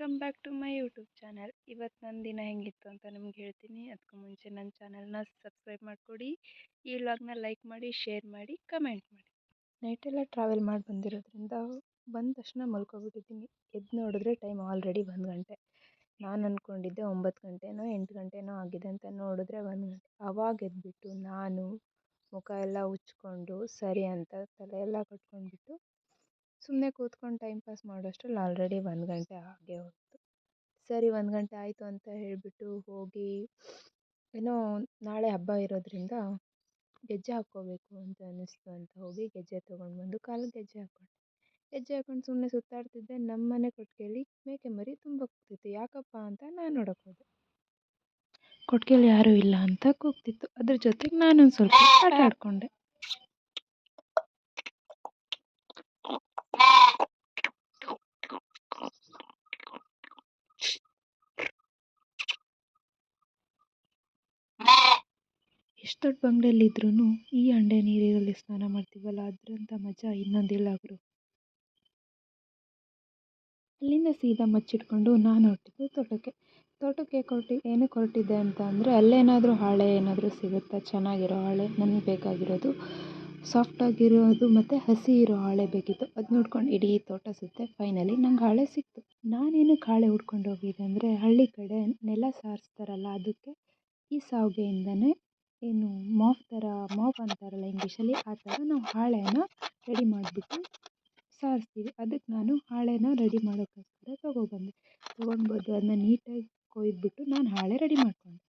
Welcome back to my YouTube channel. ಇವತ್ತು ನನ್ನ ದಿನ ಹೆಂಗಿತ್ತು ಅಂತ ನಿಮ್ಗೆ ಹೇಳ್ತೀನಿ. ಅದಕ್ಕೂ ಮುಂಚೆ ನನ್ನ ಚಾನಲ್ನ ಸಬ್ಸ್ಕ್ರೈಬ್ ಮಾಡಿಕೊಡಿ, ಈ ವ್ಲಾಗ್ನ ಲೈಕ್ ಮಾಡಿ, ಶೇರ್ ಮಾಡಿ, ಕಮೆಂಟ್ ಮಾಡಿ. ನೈಟೆಲ್ಲ ಟ್ರಾವೆಲ್ ಮಾಡಿ ಬಂದಿರೋದ್ರಿಂದ ಬಂದ ತಕ್ಷಣ ಮಲ್ಕೊಬಿಟ್ಟಿದ್ದೀನಿ. ಎದ್ದು ನೋಡಿದ್ರೆ ಟೈಮ್ ಆಲ್ರೆಡಿ 1 ಗಂಟೆ. ನಾನು ಅಂದ್ಕೊಂಡಿದ್ದೆ 9 ಗಂಟೆನೋ 8 ಗಂಟೆನೋ ಆಗಿದೆ ಅಂತ, ನೋಡಿದ್ರೆ 1 ಗಂಟೆ. ಆವಾಗ ಎದ್ದುಬಿಟ್ಟು ನಾನು ಮುಖ ಎಲ್ಲ ಉಜ್ಕೊಂಡು ಸರಿ ಅಂತ ತಲೆ ಎಲ್ಲ ಕಟ್ಕೊಂಡ್ಬಿಟ್ಟು ಸುಮ್ಮನೆ ಕೂತ್ಕೊಂಡು ಟೈಮ್ ಪಾಸ್ ಮಾಡೋಷ್ಟರಲ್ಲಿ ಆಲ್ರೆಡಿ 1 ಗಂಟೆ ಆಗೇ ಹೋಯಿತು. ಸರಿ 1 ಗಂಟೆ ಆಯಿತು ಅಂತ ಹೇಳಿಬಿಟ್ಟು ಹೋಗಿ, ಏನೋ ನಾಳೆ ಹಬ್ಬ ಇರೋದ್ರಿಂದ ಗೆಜ್ಜೆ ಹಾಕ್ಕೋಬೇಕು ಅಂತ ಅನ್ನಿಸ್ತು ಅಂತ ಹೋಗಿ ಗೆಜ್ಜೆ ತೊಗೊಂಡು ಬಂದು ಕಾಲಿಗೆ ಗೆಜ್ಜೆ ಹಾಕ್ಕೊಂಡೆ. ಗೆಜ್ಜೆ ಹಾಕ್ಕೊಂಡು ಸುಮ್ಮನೆ ಸುತ್ತಾಡ್ತಿದ್ದೆ. ನಮ್ಮ ಮನೆ ಕೊಟ್ಟಿಗೆಯಲ್ಲಿ ಮೇಕೆ ಮರಿ ತುಂಬ ಕೂಗ್ತಿತ್ತು. ಯಾಕಪ್ಪ ಅಂತ ನಾನು ನೋಡೋಕೆ ಹೋದೆ. ಕೊಟ್ಟಿಗೆಯಲ್ಲಿ ಯಾರೂ ಇಲ್ಲ ಅಂತ ಕೂಗ್ತಿತ್ತು. ಅದ್ರ ಜೊತೆಗೆ ನಾನೊಂದು ಸ್ವಲ್ಪ ಆಟ ಆಡಿಕೊಂಡೆ. ಎಷ್ಟು ದೊಡ್ಡ ಬಂಗ್ಲೆಯಲ್ಲಿದ್ರೂ ಈ ಹಂಡೆ ನೀರಲ್ಲಿ ಸ್ನಾನ ಮಾಡ್ತೀವಲ್ಲ, ಅದರಂಥ ಮಜಾ ಇನ್ನೊಂದಿಲ್ಲ ಗುರು. ಅಲ್ಲಿಂದ ಸೀದಾ ಮಚ್ಚಿಟ್ಕೊಂಡು ನಾನು ಹೊರಟಿದ್ದು ತೋಟಕ್ಕೆ ಏನಕ್ಕೆ ಹೊರಟಿದ್ದೆ ಅಂತ ಅಂದರೆ, ಅಲ್ಲೇನಾದರೂ ಹಾಳೆ ಏನಾದರೂ ಸಿಗುತ್ತಾ, ಚೆನ್ನಾಗಿರೋ ಹಾಳೆ. ನನಗೆ ಬೇಕಾಗಿರೋದು ಸಾಫ್ಟಾಗಿರೋದು ಮತ್ತು ಹಸಿ ಇರೋ ಹಾಳೆ ಬೇಕಿತ್ತು. ಅದು ನೋಡ್ಕೊಂಡು ಇಡೀ ತೋಟ ಸುತ್ತೆ ಫೈನಲಿ ನಂಗೆ ಹಾಳೆ ಸಿಕ್ತು. ನಾನೇನಕ್ಕೆ ಹಾಳೆ ಹುಡ್ಕೊಂಡು ಹೋಗಿದ್ದೆ ಅಂದರೆ, ಹಳ್ಳಿ ಕಡೆ ನೆಲ ಸಾರಿಸ್ತಾರಲ್ಲ, ಅದಕ್ಕೆ ಈ ಸಾವ್ಗೆಯಿಂದನೇ ಏನು ಮಾಪ್ ಅಂತಾರಲ್ಲ ಇಂಗ್ಲೀಷಲ್ಲಿ, ಆ ಥರ ನಾವು ಹಾಳೆನ ರೆಡಿ ಮಾಡಿಬಿಟ್ಟು ಸಾರಿಸ್ತೀವಿ. ಅದಕ್ಕೆ ನಾನು ಹಾಳೆನ ರೆಡಿ ಮಾಡೋಕ್ಕೋಸ್ಕರ ತೊಗೊಂಡು ಬಂದು ಅದನ್ನ ನೀಟಾಗಿ ಕೊಯ್ದುಬಿಟ್ಟು ನಾನು ಹಾಳೆ ರೆಡಿ ಮಾಡಿಕೊಂಡೆ.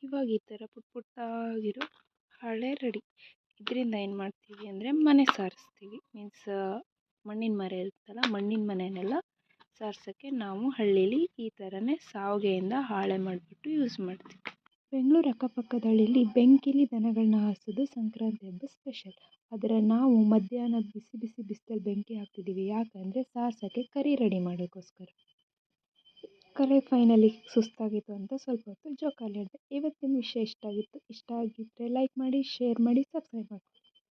ಇವಾಗ ಈ ಥರ ಪುಟ್ಟಾಗಿರೋ ಹಾಳೆ ರೆಡಿ. ಇದರಿಂದ ಏನು ಮಾಡ್ತೀವಿ ಅಂದರೆ ಮನೆ ಸಾರಿಸ್ತೀವಿ. ಮೀನ್ಸ್ ಮಣ್ಣಿನ ಮನೆ ಇರುತ್ತಲ್ಲ, ಮಣ್ಣಿನ ಮನೆಯನ್ನೆಲ್ಲ ಸಾರ್ಸೋಕ್ಕೆ ನಾವು ಹಳ್ಳೀಲಿ ಈ ಥರನೇ ಸಾವ್ಗೆಯಿಂದ ಹಾಳೆ ಮಾಡಿಬಿಟ್ಟು ಯೂಸ್ ಮಾಡ್ತೀವಿ. ಬೆಂಗಳೂರು ಅಕ್ಕಪಕ್ಕದ ಹಳ್ಳಿಲಿ ಬೆಂಕಿಲಿ ದನಗಳನ್ನ ಹಾರಿಸೋದು ಸಂಕ್ರಾಂತಿ ಹಬ್ಬ ಸ್ಪೆಷಲ್. ಆದರೆ ನಾವು ಮಧ್ಯಾಹ್ನ ಬಿಸಿ ಬಿಸಿ ಬಿಸಿಲಲ್ಲಿ ಬೆಂಕಿ ಹಾಕ್ತಿದ್ದೀವಿ. ಯಾಕಂದರೆ ಸಾರ್ಸೋಕ್ಕೆ ಕರಿ ರೆಡಿ ಮಾಡೋಕ್ಕೋಸ್ಕರ. ಕರೆ ಫೈನಲಿ ಸುಸ್ತಾಗಿತ್ತು ಅಂತ ಸ್ವಲ್ಪ ಹೊತ್ತು ಜೋಕಾಲಿ ಆಡಿದೆ. ಇವತ್ತಿನ ವಿಷಯ ಇಷ್ಟ ಆಗಿತ್ತು. ಇಷ್ಟ ಆಗಿದ್ದರೆ ಲೈಕ್ ಮಾಡಿ, ಶೇರ್ ಮಾಡಿ, ಸಬ್ಸ್ಕ್ರೈಬ್ ಮಾಡಿ.